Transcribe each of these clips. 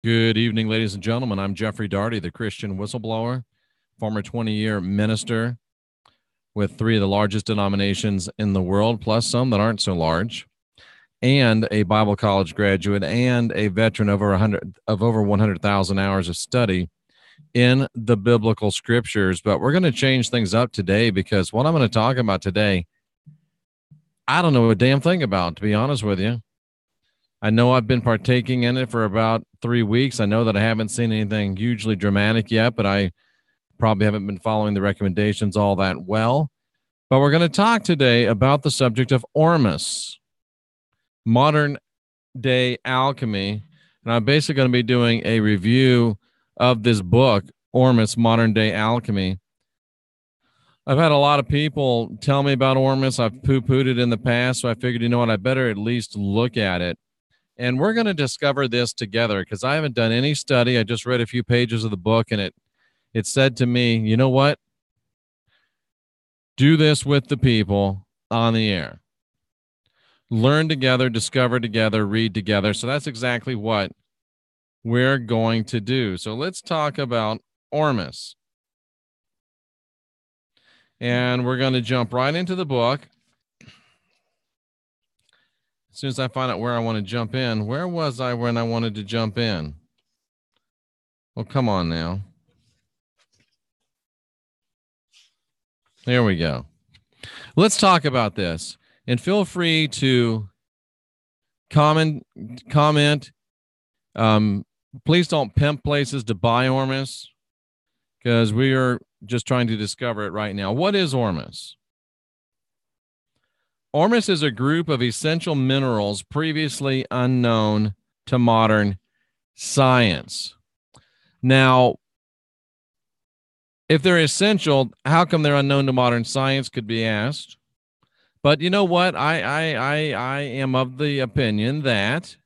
Good evening, ladies and gentlemen. I'm Jeffrey Daugherty, the Christian whistleblower, former 20-year minister with 3 of the largest denominations in the world, plus some that aren't so large, and a Bible college graduate and a veteran of over 100,000 hours of study in the biblical scriptures. But we're going to change things up today because what I'm going to talk about today, I don't know a damn thing about, to be honest with you. I know I've been partaking in it for about 3 weeks. I know that I haven't seen anything hugely dramatic yet, but I probably haven't been following the recommendations all that well. But we're going to talk today about the subject of ORMUS, modern day alchemy. And I'm basically going to be doing a review of this book, ORMUS, Modern Day Alchemy. I've had a lot of people tell me about ORMUS. I've poo-pooed it in the past, so I figured, you know what, I better at least look at it. And we're going to discover this together because I haven't done any study. I just read a few pages of the book, and it said to me, you know what? Do this with the people on the air. Learn together, discover together, read together. So that's exactly what we're going to do. So let's talk about ORMUS. And we're going to jump right into the book. As soon as I find out where I want to jump in, where was I when I wanted to jump in? Well, come on now. There we go. Let's talk about this. And feel free to comment. Please don't pimp places to buy ORMUS because we are just trying to discover it right now. What is ORMUS? ORMUS is a group of essential minerals previously unknown to modern science. Now, if they're essential, how come they're unknown to modern science, could be asked. But you know what? I am of the opinion that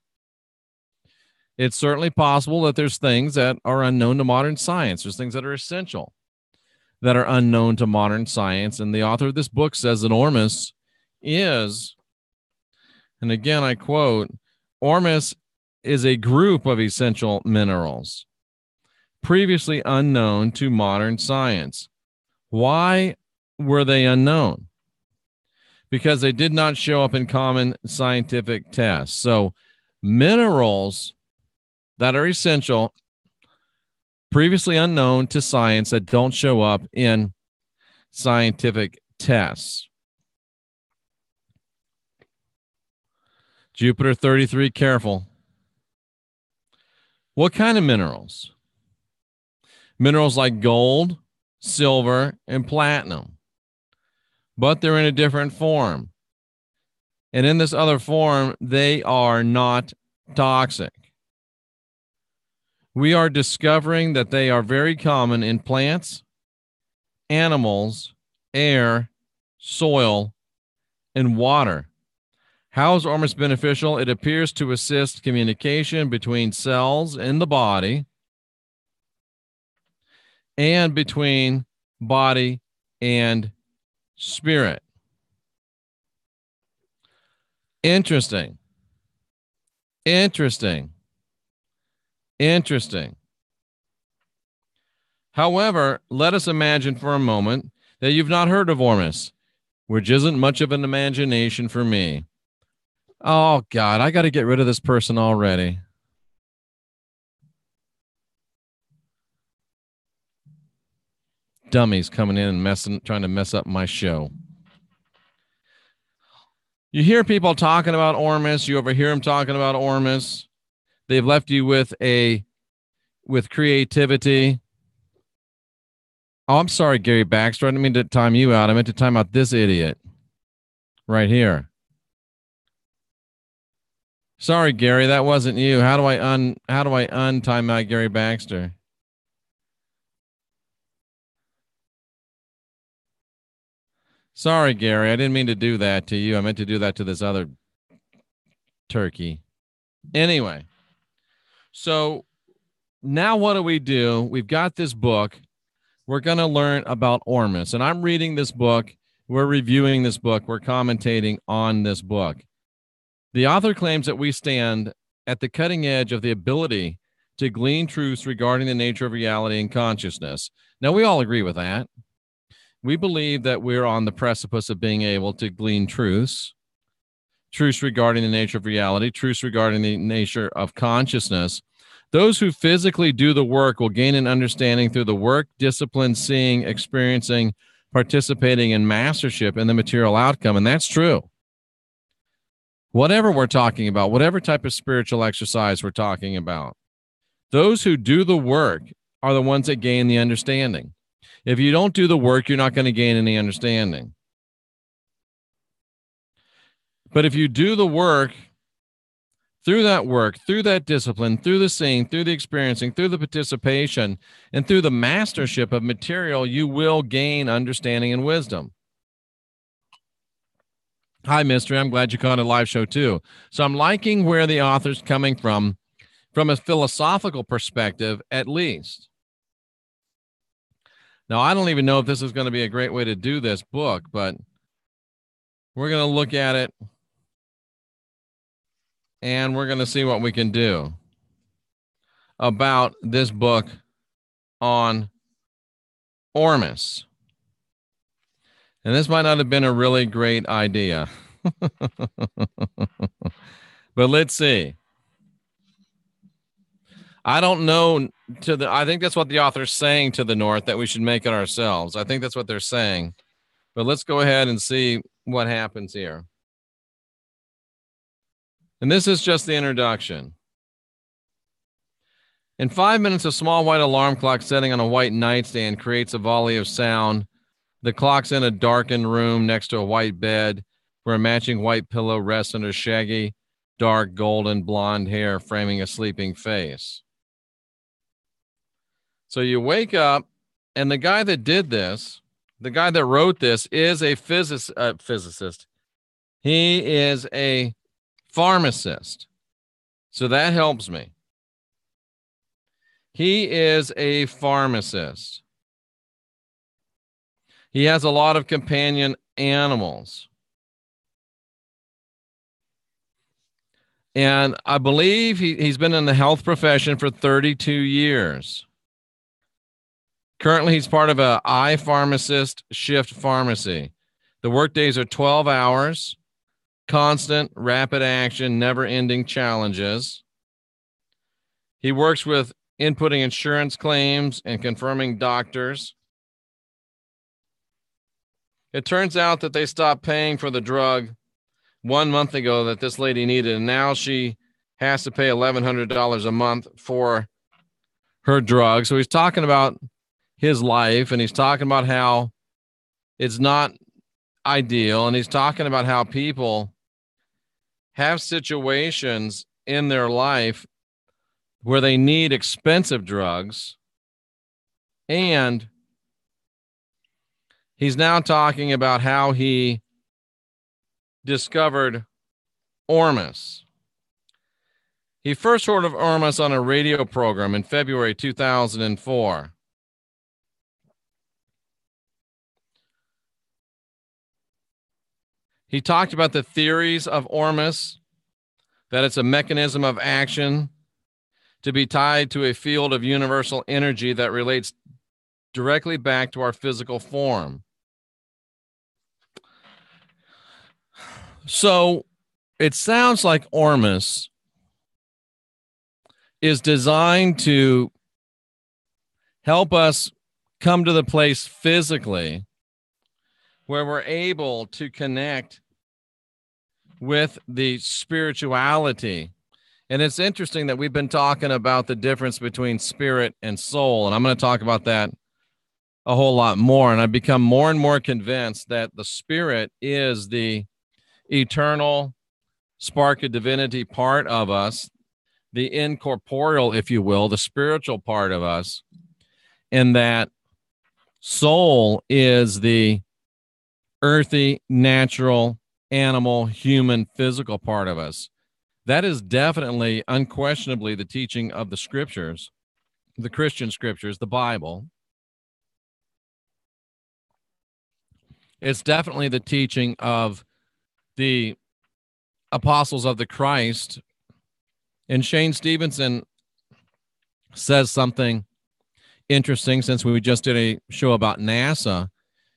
it's certainly possible that there's things that are unknown to modern science. There's things that are essential that are unknown to modern science. And the author of this book says that ORMUS is, and again I quote, ORMUS is a group of essential minerals previously unknown to modern science. Why were they unknown? Because they did not show up in common scientific tests. So minerals that are essential, previously unknown to science, that don't show up in scientific tests. Jupiter 33, careful. What kind of minerals? Minerals like gold, silver, and platinum. But they're in a different form. And in this other form, they are not toxic. We are discovering that they are very common in plants, animals, air, soil, and water. How is ORMUS beneficial? It appears to assist communication between cells in the body and between body and spirit. Interesting. However, let us imagine for a moment that you've not heard of ORMUS, which isn't much of an imagination for me. Oh, God, I got to get rid of this person already. Dummies coming in and trying to mess up my show. You hear people talking about ORMUS. You overhear them talking about ORMUS. They've left you with creativity. Oh, I'm sorry, Gary Baxter. I didn't mean to time you out. I meant to time out this idiot right here. Sorry, Gary, that wasn't you. How do I untime out Gary Baxter? Sorry, Gary, I didn't mean to do that to you. I meant to do that to this other turkey. Anyway, so now what do? We've got this book. We're going to learn about ORMUS, and I'm reading this book. We're reviewing this book. We're commentating on this book. The author claims that we stand at the cutting edge of the ability to glean truths regarding the nature of reality and consciousness. Now, we all agree with that. We believe that we're on the precipice of being able to glean truths regarding the nature of reality, truths regarding the nature of consciousness. Those who physically do the work will gain an understanding through the work, discipline, seeing, experiencing, participating in mastership in the material outcome. And that's true. Whatever we're talking about, whatever type of spiritual exercise we're talking about, those who do the work are the ones that gain the understanding. If you don't do the work, you're not going to gain any understanding. But if you do the work, through that discipline, through the seeing, through the experiencing, through the participation, and through the mastership of material, you will gain understanding and wisdom. Hi, Mystery. I'm glad you caught a live show, too. So I'm liking where the author's coming from a philosophical perspective, at least. Now, I don't even know if this is going to be a great way to do this book, but we're going to look at it, and we're going to see what we can do about this book on ORMUS. And this might not have been a really great idea. But let's see. I don't know. I think that's what the author's saying to the North, that we should make it ourselves. I think that's what they're saying. But let's go ahead and see what happens here. And this is just the introduction. In 5 minutes, a small white alarm clock setting on a white nightstand creates a volley of sound. The clock's in a darkened room next to a white bed where a matching white pillow rests under shaggy, dark, golden blonde hair framing a sleeping face. So you wake up, and the guy that did this, the guy that wrote this, is a physicist. He is a pharmacist. So that helps me. He is a pharmacist. He has a lot of companion animals. And I believe he's been in the health profession for 32 years. Currently, he's part of a iPharmacist shift pharmacy. The workdays are 12 hours, constant, rapid action, never-ending challenges. He works with inputting insurance claims and confirming doctors. It turns out that they stopped paying for the drug 1 month ago that this lady needed, and now she has to pay $1,100 a month for her drug. So he's talking about his life, and he's talking about how it's not ideal, and he's talking about how people have situations in their life where they need expensive drugs, and he's now talking about how he discovered ORMUS. He first heard of ORMUS on a radio program in February 2004. He talked about the theories of ORMUS, that it's a mechanism of action to be tied to a field of universal energy that relates directly back to our physical form. So it sounds like ORMUS is designed to help us come to the place physically where we're able to connect with the spirituality. And it's interesting that we've been talking about the difference between spirit and soul, and I'm going to talk about that a whole lot more. And I've become more and more convinced that the spirit is the eternal spark of divinity part of us, the incorporeal, if you will, the spiritual part of us, and that soul is the earthy, natural, animal, human, physical part of us. That is definitely, unquestionably, the teaching of the scriptures, the Christian scriptures, the Bible. It's definitely the teaching of the apostles of the Christ. And Shane Stevenson says something interesting since we just did a show about NASA.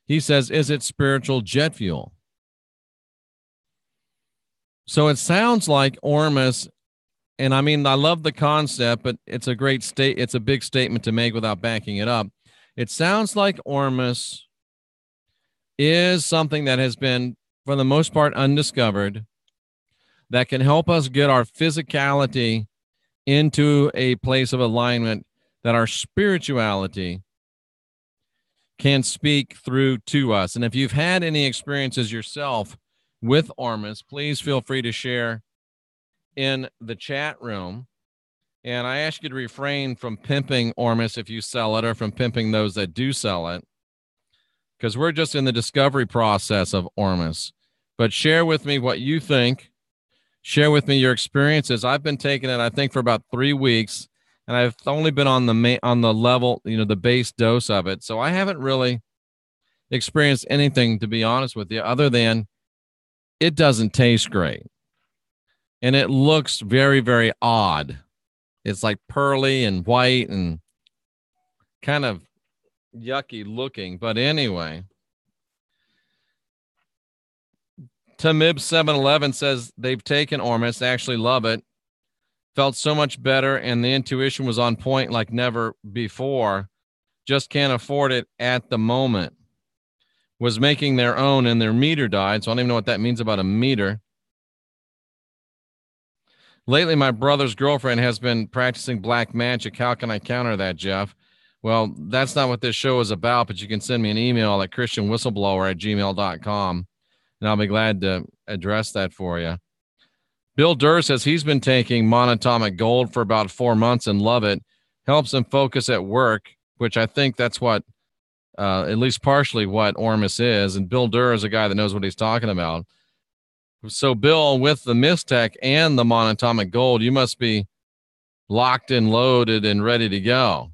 He says, is it spiritual jet fuel? So it sounds like ORMUS, and I mean, I love the concept, but it's a big statement to make without backing it up. It sounds like ORMUS is something that has been, for the most part, undiscovered, that can help us get our physicality into a place of alignment, that our spirituality can speak through to us. And if you've had any experiences yourself with ORMUS, please feel free to share in the chat room. And I ask you to refrain from pimping ORMUS if you sell it, or from pimping those that do sell it, because we're just in the discovery process of ORMUS. But share with me what you think. Share with me your experiences. I've been taking it, I think, for about 3 weeks, and I've only been on the level, the base dose of it. So I haven't really experienced anything, to be honest with you, other than it doesn't taste great. And it looks very, very odd. It's like pearly and white and kind of yucky looking. But anyway, Tamib 711 says they've taken ORMUS, actually love it. Felt so much better, and the intuition was on point like never before. Just can't afford it at the moment. Was making their own, and their meter died, so I don't even know what that means about a meter. Lately, my brother's girlfriend has been practicing black magic. How can I counter that, Jeff? Well, that's not what this show is about, but you can send me an email at christianwhistleblower@gmail.com, and I'll be glad to address that for you. Bill Durr says he's been taking monatomic gold for about 4 months and love it. Helps him focus at work, which I think that's what, at least partially what ORMUS is. And Bill Durr is a guy that knows what he's talking about. So, Bill, with the Mystech and the monatomic gold, you must be locked and loaded and ready to go.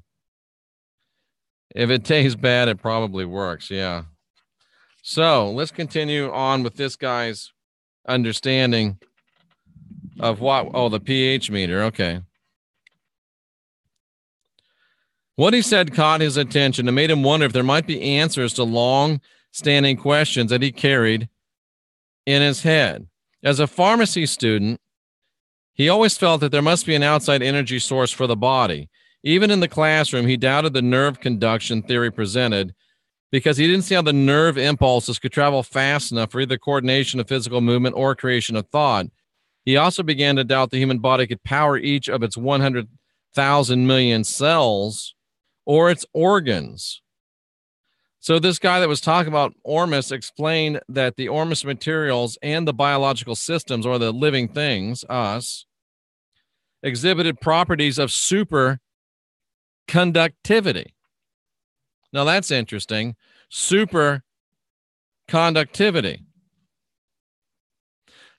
If it tastes bad, it probably works. Yeah. So let's continue on with this guy's understanding of what, the pH meter. Okay. What he said caught his attention and made him wonder if there might be answers to long-standing questions that he carried in his head. As a pharmacy student, he always felt that there must be an outside energy source for the body. Even in the classroom, he doubted the nerve conduction theory presented because he didn't see how the nerve impulses could travel fast enough for either coordination of physical movement or creation of thought. He also began to doubt the human body could power each of its 100,000 million cells or its organs. So this guy that was talking about ORMUS explained that the ORMUS materials and the biological systems, or the living things, us, exhibited properties of superconductivity. Now that's interesting. Superconductivity.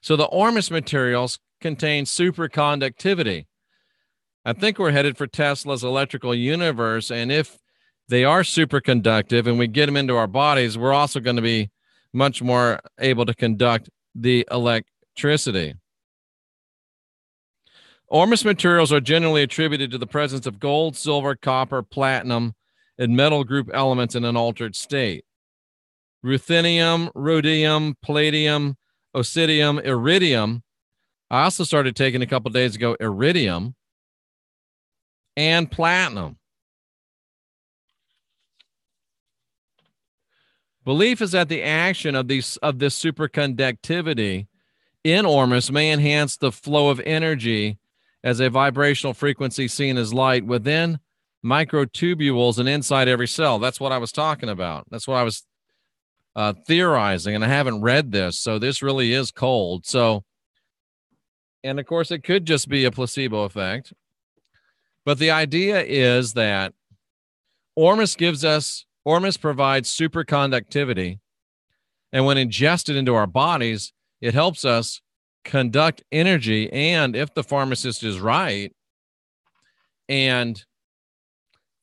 So the ORMUS materials contain superconductivity. I think we're headed for Tesla's electrical universe, and if they are superconductive and we get them into our bodies, we're also going to be much more able to conduct the electricity. ORMUS materials are generally attributed to the presence of gold, silver, copper, platinum, and metal group elements in an altered state. Ruthenium, rhodium, palladium, oncidium, iridium. I also started taking a couple days ago iridium and platinum. Belief is that the action of this superconductivity in ORMUS may enhance the flow of energy as a vibrational frequency seen as light within microtubules and inside every cell. That's what I was talking about. That's what I was theorizing, and I haven't read this, so this really is cold. So, and of course, it could just be a placebo effect. But the idea is that ORMUS provides superconductivity, and when ingested into our bodies, it helps us conduct energy. And if the pharmacist is right, and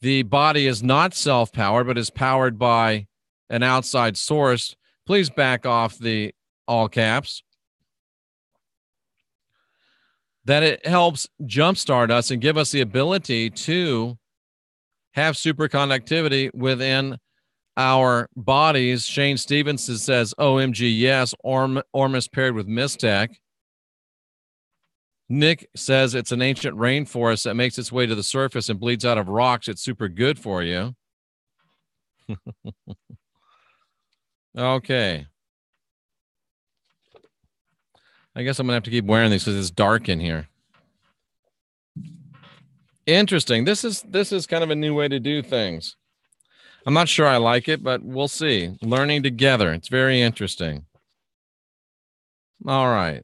the body is not self-powered, but is powered by an outside source, please back off the all caps. that it helps jumpstart us and give us the ability to have superconductivity within our bodies. Shane Stevenson says, OMG, yes, ORMUS paired with Mystech. Nick says it's an ancient rainforest that makes its way to the surface and bleeds out of rocks. It's super good for you. Okay. I guess I'm going to have to keep wearing these because it's dark in here. Interesting. This is kind of a new way to do things. I'm not sure I like it, but we'll see. Learning together. It's very interesting. All right.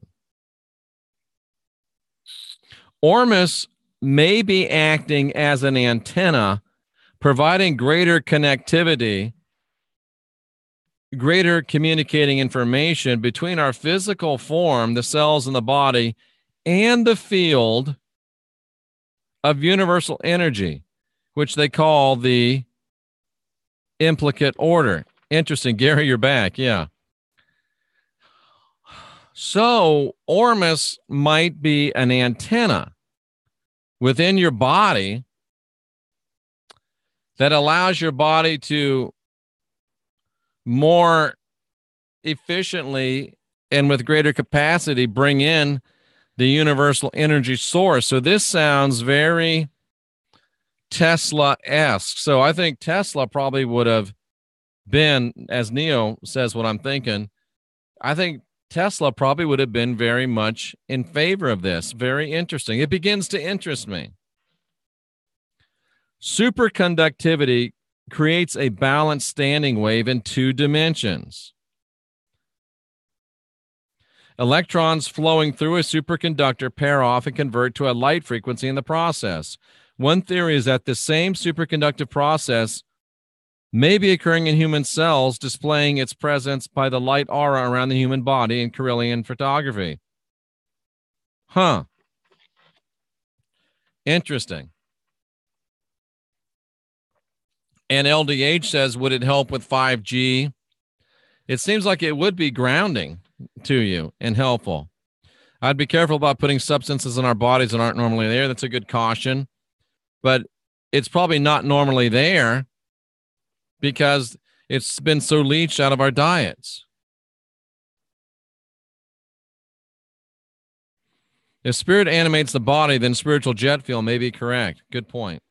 ORMUS may be acting as an antenna, providing greater connectivity, greater communicating information between our physical form, the cells in the body, and the field of universal energy, which they call the implicate order. Interesting. Gary, you're back. Yeah. So ORMUS might be an antenna within your body that allows your body to more efficiently and with greater capacity bring in the universal energy source. So this sounds very Tesla-esque. So I think Tesla probably would have been, as Neo says what I'm thinking, I think Tesla probably would have been very much in favor of this. Very interesting. It begins to interest me. Superconductivity creates a balanced standing wave in 2 dimensions. Electrons flowing through a superconductor pair off and convert to a light frequency in the process. One theory is that the same superconductive process may be occurring in human cells, displaying its presence by the light aura around the human body in Kirlian photography. Huh. Interesting. And LDH says, would it help with 5G? It seems like it would be grounding to you and helpful. I'd be careful about putting substances in our bodies that aren't normally there. That's a good caution. But it's probably not normally there because it's been so leached out of our diets. If spirit animates the body, then spiritual jet fuel may be correct. Good point.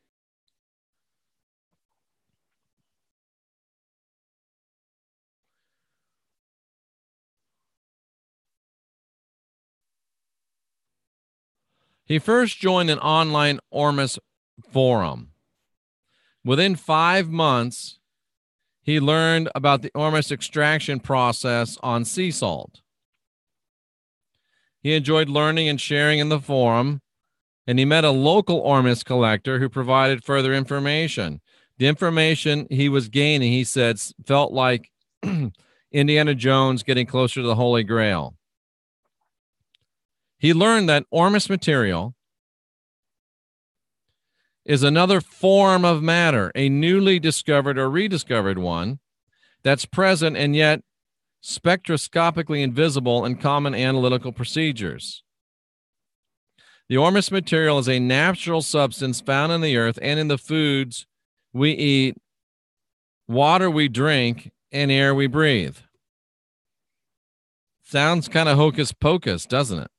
He first joined an online ORMUS forum. Within 5 months, he learned about the ORMUS extraction process on sea salt. He enjoyed learning and sharing in the forum, and he met a local ORMUS collector who provided further information. The information he was gaining, he said, felt like Indiana Jones getting closer to the Holy Grail. He learned that ORMUS material is another form of matter, a newly discovered or rediscovered one that's present and yet spectroscopically invisible in common analytical procedures. The ORMUS material is a natural substance found in the earth and in the foods we eat, water we drink, and air we breathe. Sounds kind of hocus pocus, doesn't it?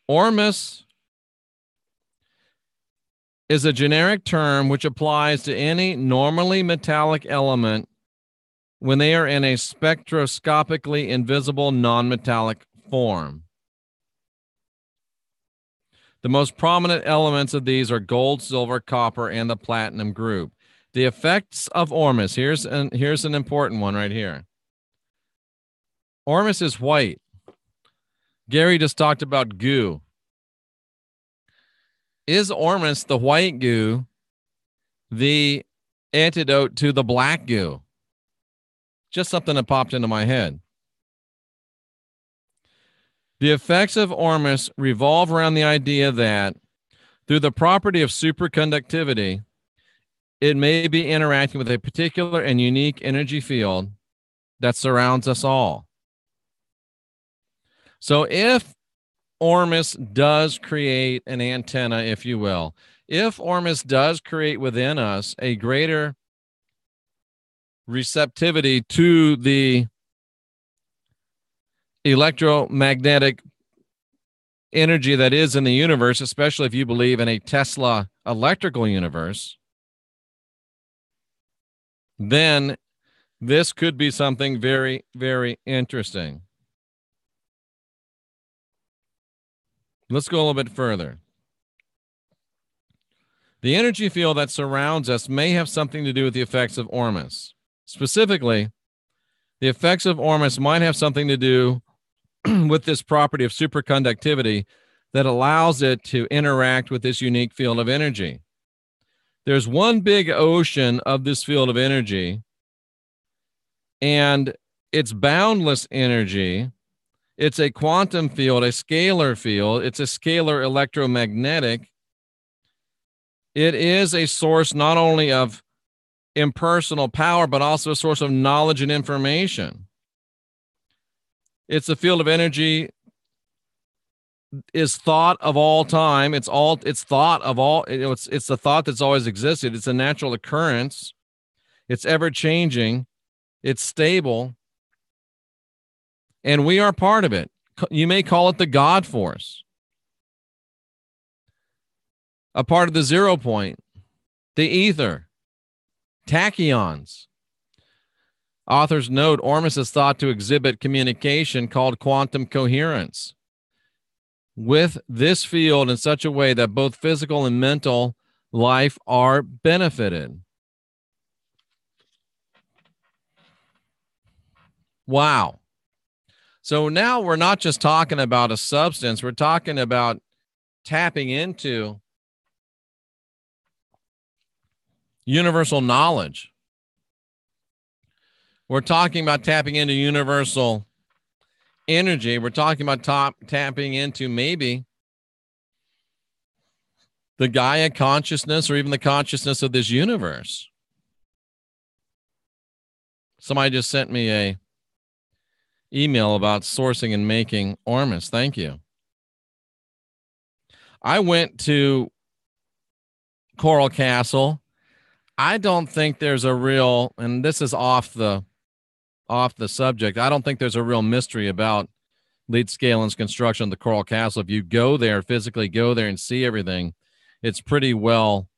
ORMUS is a generic term which applies to any normally metallic element when they are in a spectroscopically invisible non-metallic form. The most prominent elements of these are gold, silver, copper, and the platinum group. The effects of ORMUS, here's an important one right here. ORMUS is white. Gary just talked about goo. Is ORMUS, the white goo, the antidote to the black goo? Just something that popped into my head. The effects of ORMUS revolve around the idea that through the property of superconductivity, it may be interacting with a particular and unique energy field that surrounds us all. So if ORMUS does create an antenna, if you will, if ORMUS does create within us a greater receptivity to the electromagnetic energy that is in the universe, especially if you believe in a Tesla electrical universe, then this could be something very, very interesting. Let's go a little bit further. The energy field that surrounds us may have something to do with the effects of ORMUS. Specifically, the effects of ORMUS might have something to do with this property of superconductivity that allows it to interact with this unique field of energy. There's one big ocean of this field of energy, and it's boundless energy. It's a quantum field, a scalar field. It's a scalar electromagnetic. It is a source not only of impersonal power, but also a source of knowledge and information. It's a field of energy is thought of all time. It's thought of all, it's the thought that's always existed. It's a natural occurrence. It's ever changing. It's stable. And we are part of it. You may call it the God force. A part of the 0 point, the ether, tachyons. Authors note ORMUS is thought to exhibit communication called quantum coherence with this field in such a way that both physical and mental life are benefited. Wow. So now we're not just talking about a substance, we're talking about tapping into universal knowledge. We're talking about tapping into universal energy. We're talking about tapping into maybe the Gaia consciousness or even the consciousness of this universe. Somebody just sent me a email about sourcing and making ORMUS. Thank you. I went to Coral Castle. I don't think there's a real, and this is off the subject, I don't think there's a real mystery about Lead Scalen's construction of the Coral Castle. If you go there, physically go there and see everything, it's pretty well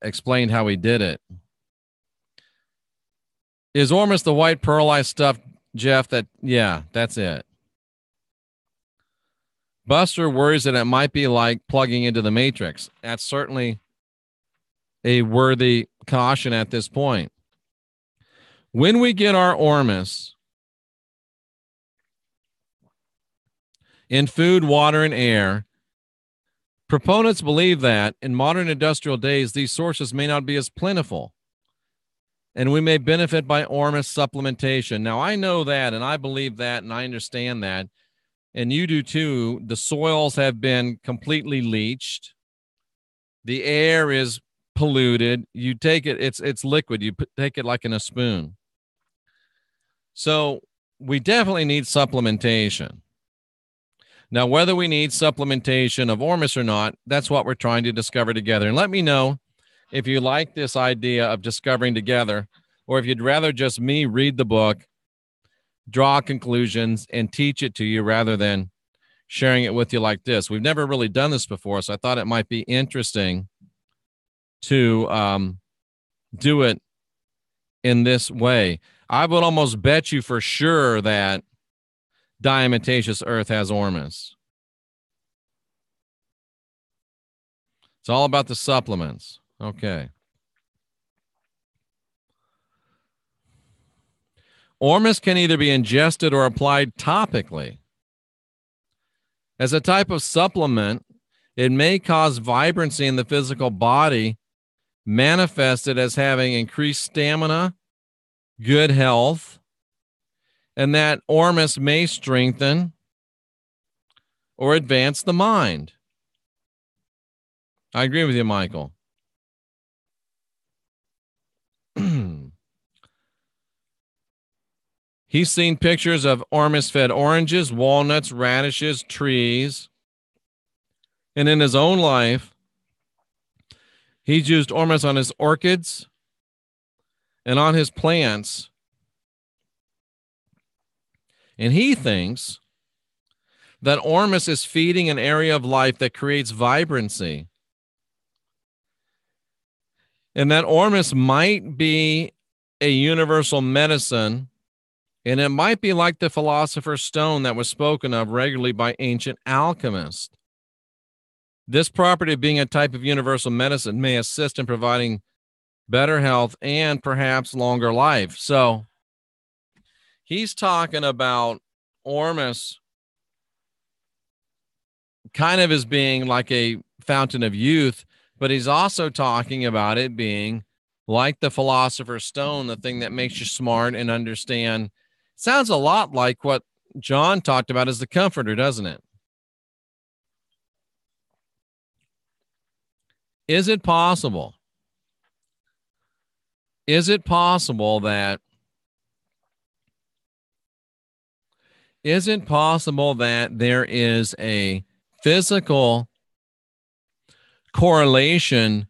explained how he did it. Is ORMUS the white pearlized stuff, Jeff? Yeah, that's it. Buster worries that it might be like plugging into the Matrix. That's certainly a worthy caution at this point. When we get our ORMUS in food, water, and air, proponents believe that in modern industrial days, these sources may not be as plentiful, and we may benefit by ORMUS supplementation. Now, I know that, and I believe that, and I understand that, and you do too. The soils have been completely leached. The air is polluted. You take it, it's liquid. You take it like in a spoon. So we definitely need supplementation. Now, whether we need supplementation of ORMUS or not, that's what we're trying to discover together. And let me know if you like this idea of discovering together, or if you'd rather just me read the book, draw conclusions, and teach it to you rather than sharing it with you like this. We've never really done this before, so I thought it might be interesting to do it in this way. I would almost bet you for sure that diatomaceous earth has ORMUS. It's all about the supplements. Okay. ORMUS can either be ingested or applied topically. As a type of supplement, it may cause vibrancy in the physical body, manifested as having increased stamina, good health, and that ORMUS may strengthen or advance the mind. I agree with you, Michael. He's seen pictures of ORMUS-fed oranges, walnuts, radishes, trees. And in his own life, he's used ORMUS on his orchids and on his plants. And he thinks that ORMUS is feeding an area of life that creates vibrancy. And that ORMUS might be a universal medicine, and it might be like the philosopher's stone that was spoken of regularly by ancient alchemists. This property of being a type of universal medicine may assist in providing better health and perhaps longer life. So he's talking about ORMUS kind of as being like a fountain of youth, but he's also talking about it being like the philosopher's stone, the thing that makes you smart and understand. Sounds a lot like what John talked about as the comforter, doesn't it? Is it possible? Is it possible that there is a physical correlation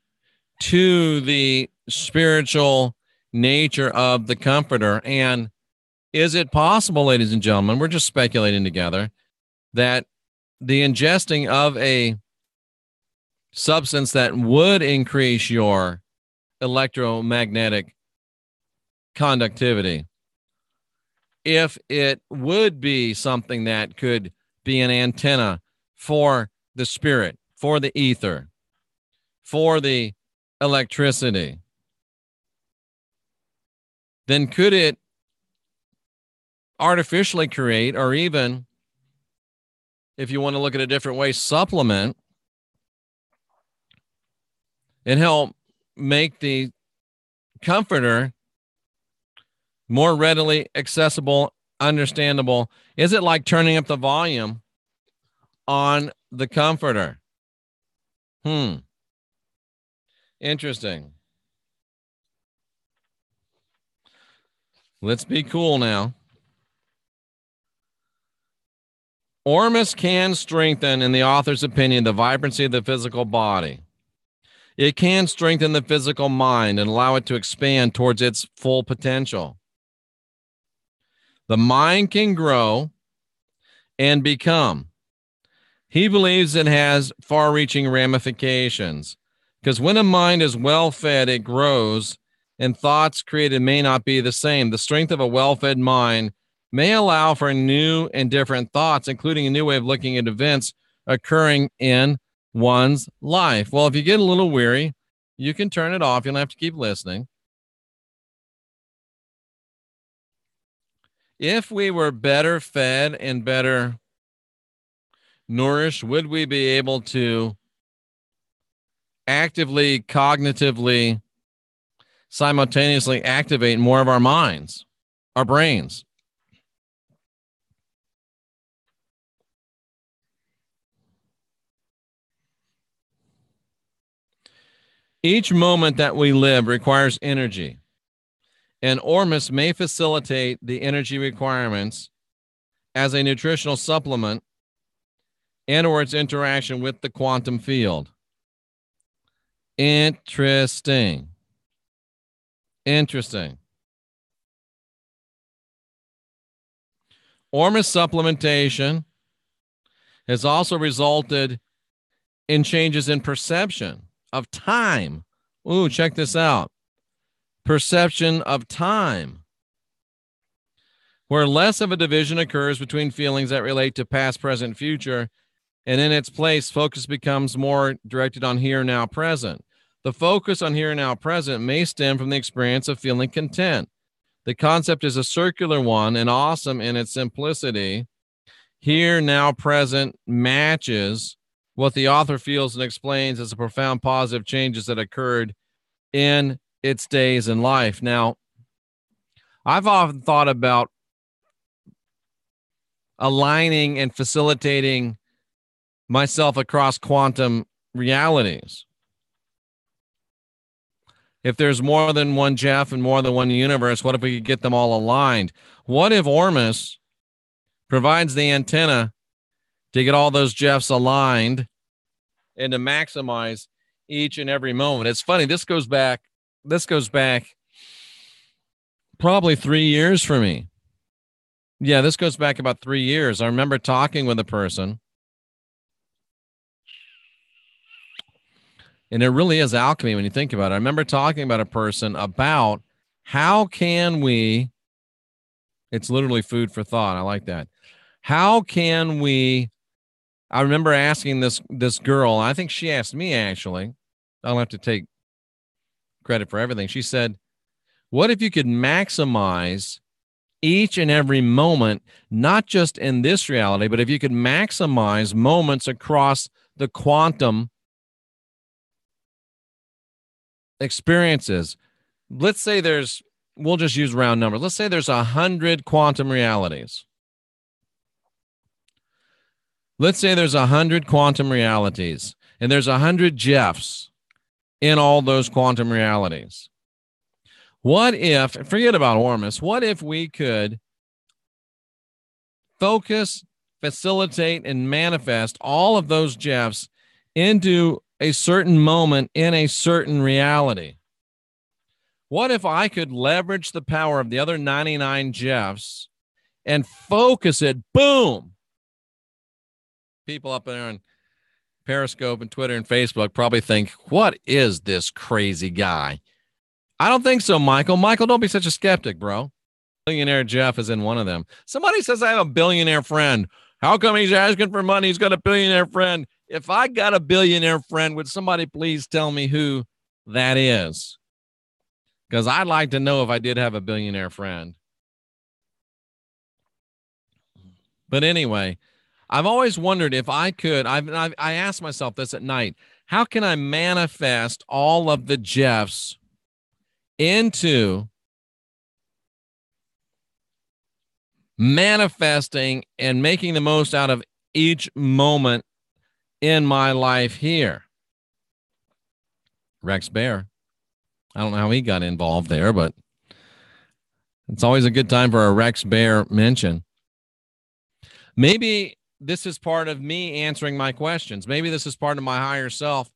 to the spiritual nature of the comforter? And is it possible, ladies and gentlemen, we're just speculating together, that the ingesting of a substance that would increase your electromagnetic conductivity, if it would be something that could be an antenna for the spirit, for the ether, for the electricity, then could it artificially create, or even, if you want to look at a different way, supplement and help make the comforter more readily accessible, understandable? Is it like turning up the volume on the comforter? Interesting. Let's be cool now. ORMUS can strengthen, in the author's opinion, the vibrancy of the physical body. It can strengthen the physical mind and allow it to expand towards its full potential. The mind can grow and become. He believes it has far-reaching ramifications, because when a mind is well-fed, it grows, and thoughts created may not be the same. The strength of a well-fed mind may allow for new and different thoughts, including a new way of looking at events occurring in one's life. Well, if you get a little weary, you can turn it off. You don't have to keep listening. If we were better fed and better nourished, would we be able to actively, cognitively, simultaneously activate more of our minds, our brains? Each moment that we live requires energy, and ORMUS may facilitate the energy requirements as a nutritional supplement and/or its interaction with the quantum field. Interesting. Interesting. ORMUS supplementation has also resulted in changes in perception of time. Ooh, check this out. Perception of time, where less of a division occurs between feelings that relate to past, present, future, and in its place, focus becomes more directed on here, now, present. The focus on here, now, present may stem from the experience of feeling content. The concept is a circular one and awesome in its simplicity. Here, now, present matches what the author feels and explains as the profound positive changes that occurred in its days in life. Now, I've often thought about aligning and facilitating myself across quantum realities. If there's more than one Jeff and more than one universe, what if we could get them all aligned? What if ORMUS provides the antenna to get all those Jeffs aligned and to maximize each and every moment? It's funny. This goes back probably 3 years for me. Yeah, this goes back about 3 years. I remember talking with a person, and it really is alchemy when you think about it. I remember talking about a person about how can we, it's literally food for thought. I like that. How can we, I remember asking this girl, I think she asked me actually, I don't have to take credit for everything. She said, what if you could maximize each and every moment, not just in this reality, but if you could maximize moments across the quantum experiences? Let's say we'll just use round numbers. Let's say there's 100 quantum realities. Let's say there's 100 quantum realities, and there's 100 Jeffs in all those quantum realities. What if, forget about ORMUS, what if we could focus, facilitate, and manifest all of those Jeffs into a certain moment in a certain reality? What if I could leverage the power of the other 99 Jeffs and focus it, boom? People up there on Periscope and Twitter and Facebook probably think, what is this crazy guy? I don't think so, Michael. Michael, don't be such a skeptic, bro. Billionaire Jeff is in one of them. Somebody says I have a billionaire friend. How come he's asking for money? He's got a billionaire friend. If I got a billionaire friend, would somebody please tell me who that is? Because I'd like to know if I did have a billionaire friend. But anyway, I've always wondered if I could, I asked myself this at night, how can I manifest all of the Jeffs into manifesting and making the most out of each moment in my life here? Rex Bear. I don't know how he got involved there, but it's always a good time for a Rex Bear mention. Maybe this is part of me answering my questions. Maybe this is part of my higher self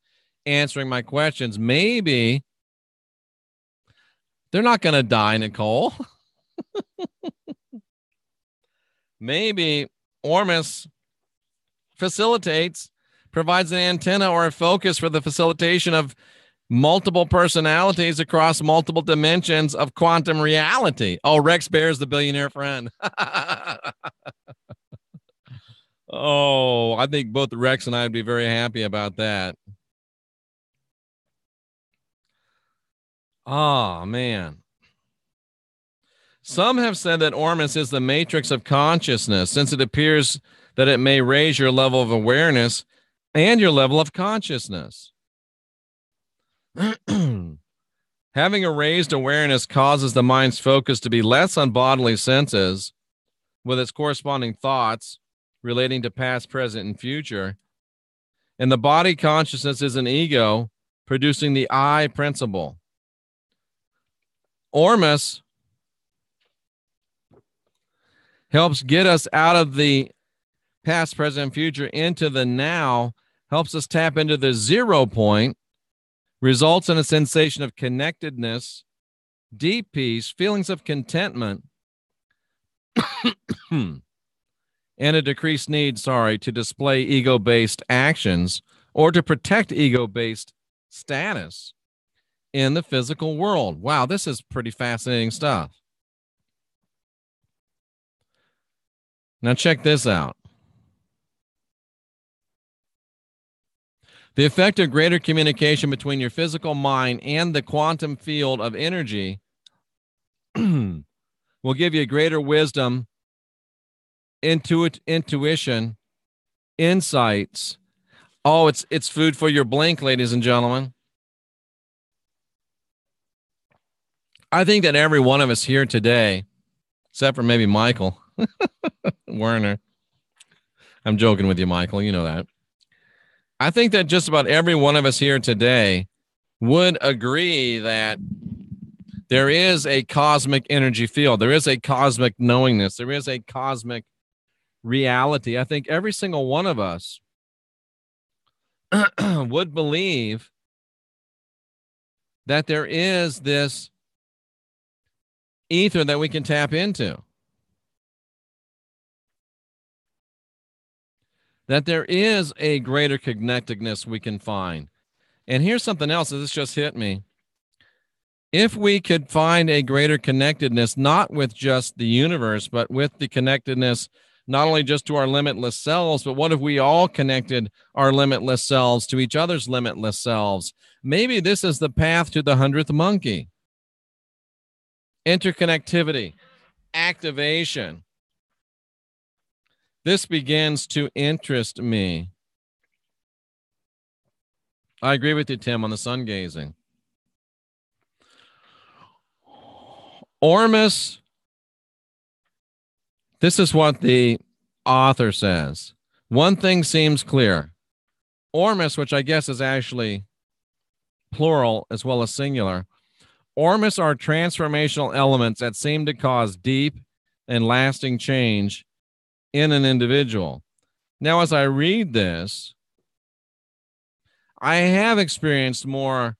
answering my questions. Maybe they're not going to die, Nicole. Maybe ORMUS provides an antenna or a focus for the facilitation of multiple personalities across multiple dimensions of quantum reality. Oh, Rex Bear is the billionaire friend. Oh, I think both Rex and I would be very happy about that. Oh, man. Some have said that ORMUS is the matrix of consciousness, since it appears that it may raise your level of awareness and your level of consciousness. Having a raised awareness causes the mind's focus to be less on bodily senses with its corresponding thoughts relating to past, present, and future. And the body consciousness is an ego producing the I principle. ORMUS helps get us out of the past, present, and future into the now, helps us tap into the 0 point, results in a sensation of connectedness, deep peace, feelings of contentment, and a decreased need, to display ego-based actions or to protect ego-based status in the physical world. Wow, this is pretty fascinating stuff. Now check this out. The effect of greater communication between your physical mind and the quantum field of energy will give you greater wisdom, intuition, insights. Oh, it's food for your blink, ladies and gentlemen. I think that every one of us here today, except for maybe Michael Werner. I'm joking with you, Michael. You know that. I think that just about every one of us here today would agree that there is a cosmic energy field. There is a cosmic knowingness. There is a cosmic reality. I think every single one of us would believe that there is this ether that we can tap into, that there is a greater connectedness we can find. And here's something else that this just hit me. If we could find a greater connectedness, not with just the universe, but with the connectedness, not only just to our limitless selves, but what if we all connected our limitless selves to each other's limitless selves? Maybe this is the path to the 100th monkey. Interconnectivity, activation. This begins to interest me. I agree with you, Tim, on the sun gazing. ORMUS, this is what the author says. One thing seems clear. ORMUS, which I guess is actually plural as well as singular, ORMUS are transformational elements that seem to cause deep and lasting change in an individual. Now, as I read this, I have experienced more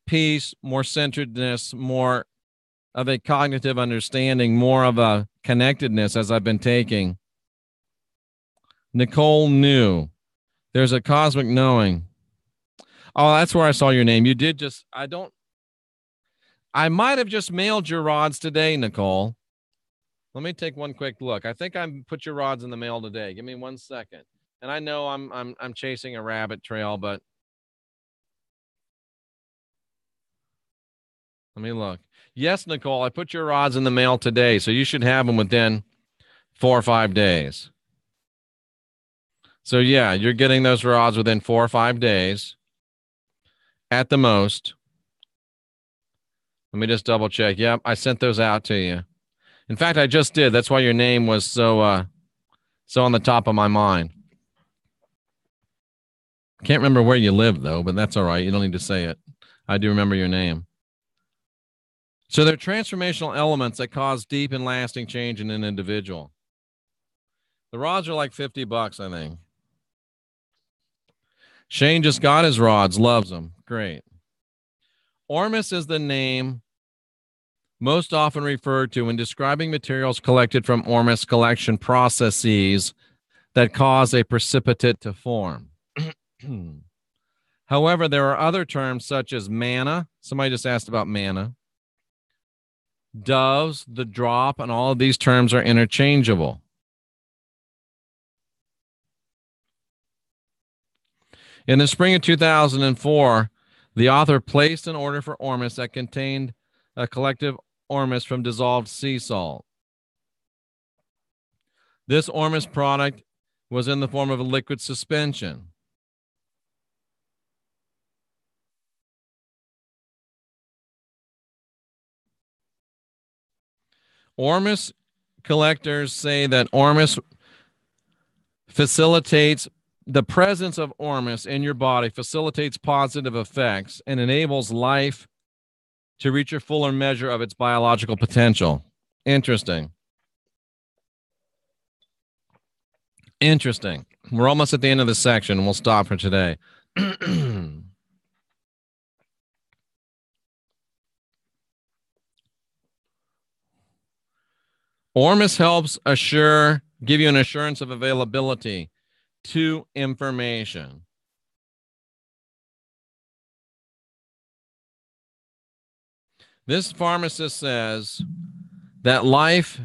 peace, more centeredness, more of a cognitive understanding, more of a connectedness as I've been taking. Nicole knew. There's a cosmic knowing. Oh, that's where I saw your name. You did just, I might have just mailed your rods today, Nicole. Let me take one quick look. I think I put your rods in the mail today. Give me 1 second. And I know I'm chasing a rabbit trail, but let me look. Yes, Nicole, I put your rods in the mail today, so you should have them within 4 or 5 days. So yeah, you're getting those rods within 4 or 5 days at the most. Let me just double check. Yep, I sent those out to you. In fact, I just did. That's why your name was so on the top of my mind. Can't remember where you live, though, but that's all right. You don't need to say it. I do remember your name. So they're transformational elements that cause deep and lasting change in an individual. The rods are like $50, I think. Shane just got his rods, loves them. Great. ORMUS is the name most often referred to when describing materials collected from ORMUS collection processes that cause a precipitate to form. However, there are other terms such as mana. Somebody just asked about mana. Doves, the drop, and all of these terms are interchangeable. In the spring of 2004, the author placed an order for ORMUS that contained a collective ORMUS from dissolved sea salt. This ORMUS product was in the form of a liquid suspension. ORMUS collectors say that ORMUS facilitates the presence of ORMUS in your body, facilitates positive effects, and enables life to reach a fuller measure of its biological potential. Interesting. Interesting. We're almost at the end of the section. We'll stop for today. ORMUS helps give you an assurance of availability to information. This pharmacist says that life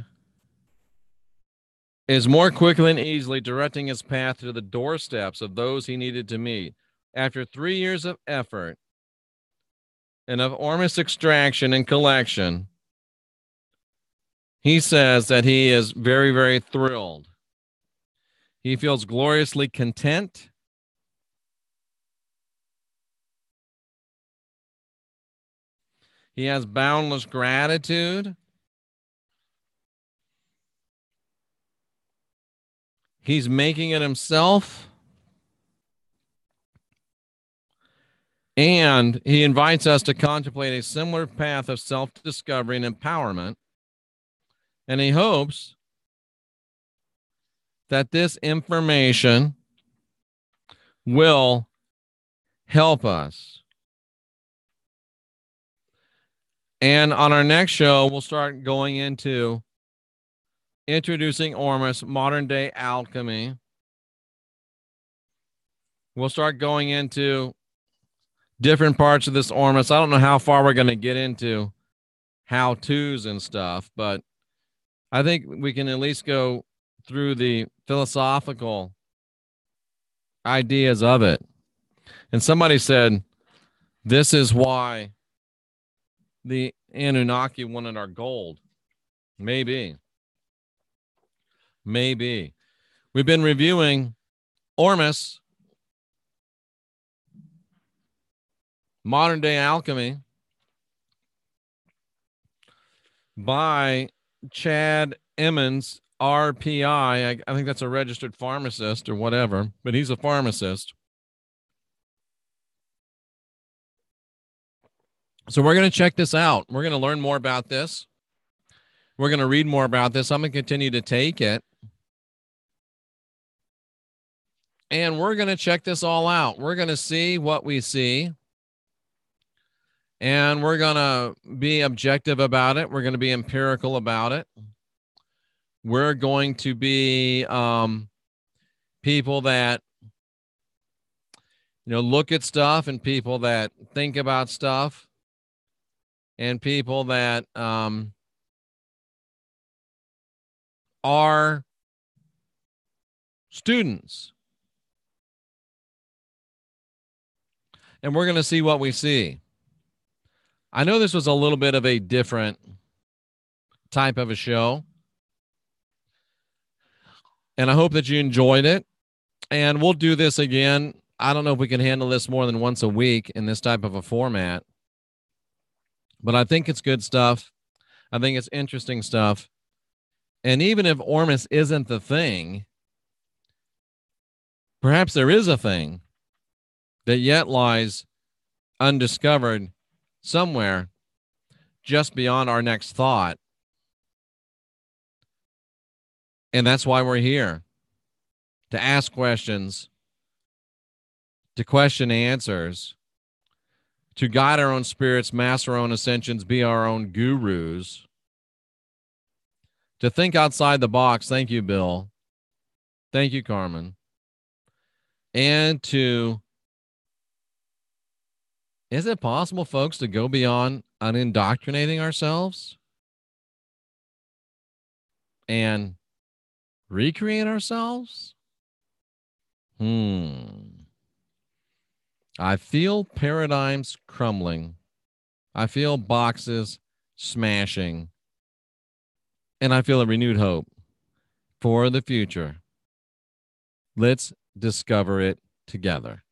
is more quickly and easily directing his path to the doorsteps of those he needed to meet. After 3 years of effort and of ORMUS extraction and collection, he says that he is very, very thrilled. He feels gloriously content. He has boundless gratitude. He's making it himself. And he invites us to contemplate a similar path of self-discovery and empowerment. And he hopes that this information will help us. And on our next show, we'll start going into introducing ORMUS, modern day alchemy. We'll start going into different parts of this ORMUS. I don't know how far we're going to get into how-tos and stuff, but I think we can at least go through the philosophical ideas of it. And somebody said, this is why the Anunnaki wanted our gold. Maybe. Maybe. We've been reviewing ORMUS, Modern Day Alchemy, by Chad Emmons, RPI. I think that's a registered pharmacist or whatever, but he's a pharmacist. So we're going to check this out. We're going to learn more about this. We're going to read more about this. I'm going to continue to take it. And we're going to check this all out. We're going to see what we see. And we're going to be objective about it. We're going to be empirical about it. We're going to be people that, look at stuff, and people that think about stuff, and people that are students. And we're going to see what we see. I know this was a little bit of a different type of a show, and I hope that you enjoyed it. And we'll do this again. I don't know if we can handle this more than once a week in this type of a format, but I think it's good stuff. I think it's interesting stuff. And even if ORMUS isn't the thing, perhaps there is a thing that yet lies undiscovered somewhere just beyond our next thought. And that's why we're here, to ask questions, to question answers, to guide our own spirits, master our own ascensions, be our own gurus, to think outside the box. Thank you, Bill. Thank you, Carmen. And to, is it possible, folks, to go beyond unindoctrinating ourselves and recreate ourselves? I feel paradigms crumbling. I feel boxes smashing. And I feel a renewed hope for the future. Let's discover it together.